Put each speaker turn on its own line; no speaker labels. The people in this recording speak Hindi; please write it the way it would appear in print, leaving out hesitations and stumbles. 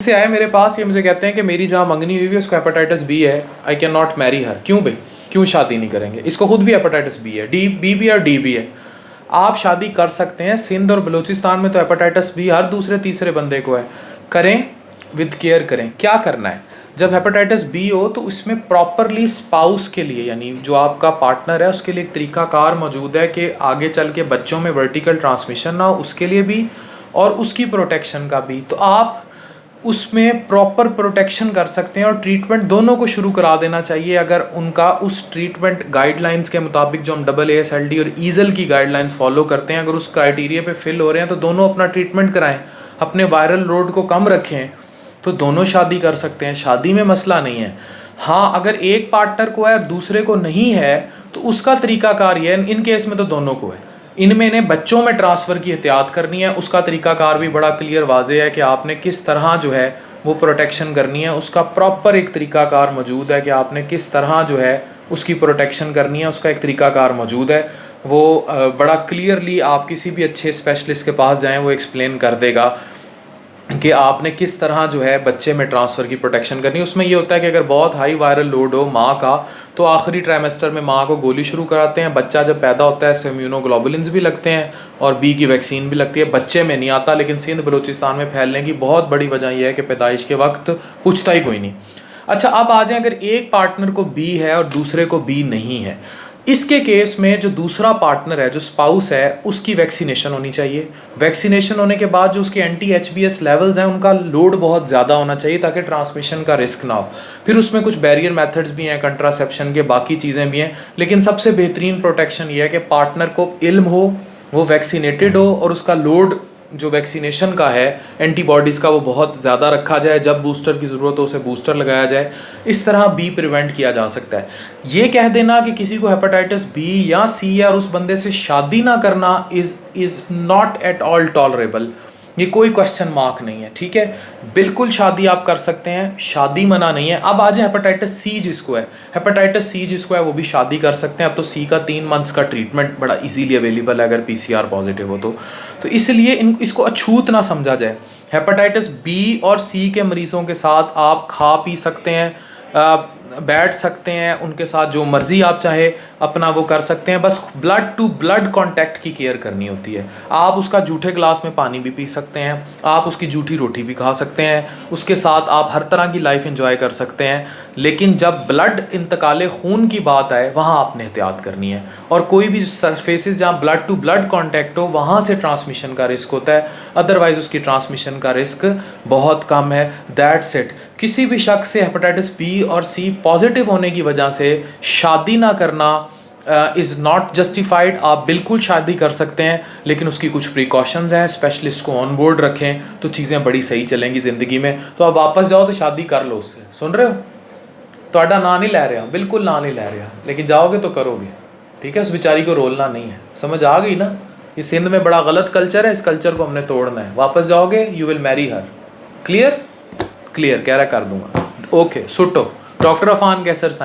से आए मेरे पास, ये मुझे कहते हैं कि मेरी जहाँ मंगनी हुई है उसको हेपेटाइटिस बी है, I can not marry her. क्यों भाई, क्यों शादी नहीं करेंगे? इसको खुद भी हेपेटाइटिस बी है, बी भी और डी भी है। आप शादी कर सकते हैं, सिंध और बलूचिस्तान में तो हेपेटाइटिस बी हर दूसरे तीसरे बंदे को है। करें, विद केयर करें। क्या करना है, जब हेपेटाइटिस बी हो तो उसमें प्रॉपरली स्पाउस के लिए, यानी जो आपका पार्टनर है उसके लिए एक तरीकाकार मौजूद है कि आगे चल के बच्चों में वर्टिकल ट्रांसमिशन ना हो, उसके लिए भी और उसकी प्रोटेक्शन का भी। तो आप उसमें प्रॉपर प्रोटेक्शन कर सकते हैं और ट्रीटमेंट दोनों को शुरू करा देना चाहिए अगर उनका उस ट्रीटमेंट गाइडलाइंस के मुताबिक जो हम AASLD और ईजल की गाइडलाइंस फॉलो करते हैं, अगर उस क्राइटेरिया पे फिल हो रहे हैं तो दोनों अपना ट्रीटमेंट कराएं, अपने वायरल लोड को कम रखें, तो दोनों शादी कर सकते हैं। शादी में मसला नहीं है। हाँ, अगर एक पार्टनर को है और दूसरे को नहीं है तो उसका तरीकाकार ये है, इन केस में तो दोनों को है, इनमें ने बच्चों में ट्रांसफ़र की एहतियात करनी है। उसका तरीकाकार भी बड़ा क्लियर वाज़े है कि आपने किस तरह जो है वो प्रोटेक्शन करनी है, उसका प्रॉपर एक तरीकाकार मौजूद है कि आपने किस तरह जो है उसकी प्रोटेक्शन करनी है, उसका एक तरीकाकार मौजूद है। वो बड़ा क्लियरली आप किसी भी अच्छे स्पेशलिस्ट के पास जाएं, वो एक्सप्लेन कर देगा कि आपने किस तरह जो है बच्चे में ट्रांसफ़र की प्रोटेक्शन करनी है। उसमें ये होता है कि अगर बहुत हाई वायरल लोड हो माँ का, तो आखिरी ट्राइमेस्टर में माँ को गोली शुरू कराते हैं। बच्चा जब पैदा होता है इससे इम्यूनोग्लोबुलिन्स भी लगते हैं और बी की वैक्सीन भी लगती है। बच्चे में नहीं आता, लेकिन सिंध बलूचिस्तान में फैलने की बहुत बड़ी वजह यह है कि पैदाइश के वक्त पूछता ही कोई नहीं। अच्छा, अब आ जाए, अगर एक पार्टनर को बी है और दूसरे को बी नहीं है, इसके केस में जो दूसरा पार्टनर है, जो स्पाउस है, उसकी वैक्सीनेशन होनी चाहिए। वैक्सीनेशन होने के बाद जो उसके एंटी-HBs लेवल्स हैं उनका लोड बहुत ज़्यादा होना चाहिए ताकि ट्रांसमिशन का रिस्क ना हो। फिर उसमें कुछ बैरियर मेथड्स भी हैं, कंट्रासेप्शन के, बाकी चीज़ें भी हैं, लेकिन सबसे बेहतरीन प्रोटेक्शन ये है कि पार्टनर को इल्म हो, वो वैक्सीनेटेड हो और उसका लोड जो वैक्सीनेशन का है एंटीबॉडीज़ का वो बहुत ज़्यादा रखा जाए। जब बूस्टर की ज़रूरत हो उसे बूस्टर लगाया जाए। इस तरह बी प्रिवेंट किया जा सकता है। ये कह देना कि किसी को हेपेटाइटिस बी या सी या उस बंदे से शादी ना करना is not at all tolerable. ये कोई क्वेश्चन मार्क नहीं है, ठीक है। बिल्कुल शादी आप कर सकते हैं, शादी मना नहीं है। अब आ जाए हेपेटाइटिस सी जिसको है, हेपेटाइटिस सी जिसको है वो भी शादी कर सकते हैं। अब तो सी का 3 मंथ्स का ट्रीटमेंट बड़ा इजीली अवेलेबल है अगर PCR पॉजिटिव हो तो इसलिए इसको अछूत ना समझा जाए। हेपेटाइटिस बी और सी के मरीज़ों के साथ आप खा पी सकते हैं, बैठ सकते हैं, उनके साथ जो मर्ज़ी आप चाहे अपना वो कर सकते हैं। बस ब्लड टू ब्लड कांटेक्ट की केयर करनी होती है। आप उसका जूठे ग्लास में पानी भी पी सकते हैं, आप उसकी जूठी रोटी भी खा सकते हैं, उसके साथ आप हर तरह की लाइफ एंजॉय कर सकते हैं। लेकिन जब ब्लड इंतकाले खून की बात आए वहाँ आपने एहतियात करनी है। और कोई भी सरफेसेस जहाँ ब्लड टू ब्लड कांटेक्ट हो वहाँ से ट्रांसमिशन का रिस्क होता है, अदरवाइज़ उसकी ट्रांसमिशन का रिस्क बहुत कम है। That's it. किसी भी शख्स से हेपेटाइटिस बी और सी पॉजिटिव होने की वजह से शादी ना करना इज़ नॉट जस्टिफाइड। आप बिल्कुल शादी कर सकते हैं, लेकिन उसकी कुछ प्रिकॉशंस हैं, स्पेशलिस्ट को ऑन बोर्ड रखें तो चीज़ें बड़ी सही चलेंगी ज़िंदगी में। तो आप वापस जाओ तो शादी कर लो उससे। सुन रहे हो? ਤੁਹਾਡਾ ਨਾਂ नहीं लै रहा, बिल्कुल ਨਾਂ नहीं लै रहा, लेकिन जाओगे तो करोगे, ठीक है। उस बेचारी को रोलना नहीं है। समझ आ गई ना? ये सिंध में बड़ा गलत कल्चर है, इस कल्चर को हमने तोड़ना है। वापस जाओगे, you will marry her. Clear? Clear कह रहा, कर दूंगा। ओके, सुटो। डॉक्टर अफान कैसर साइंस।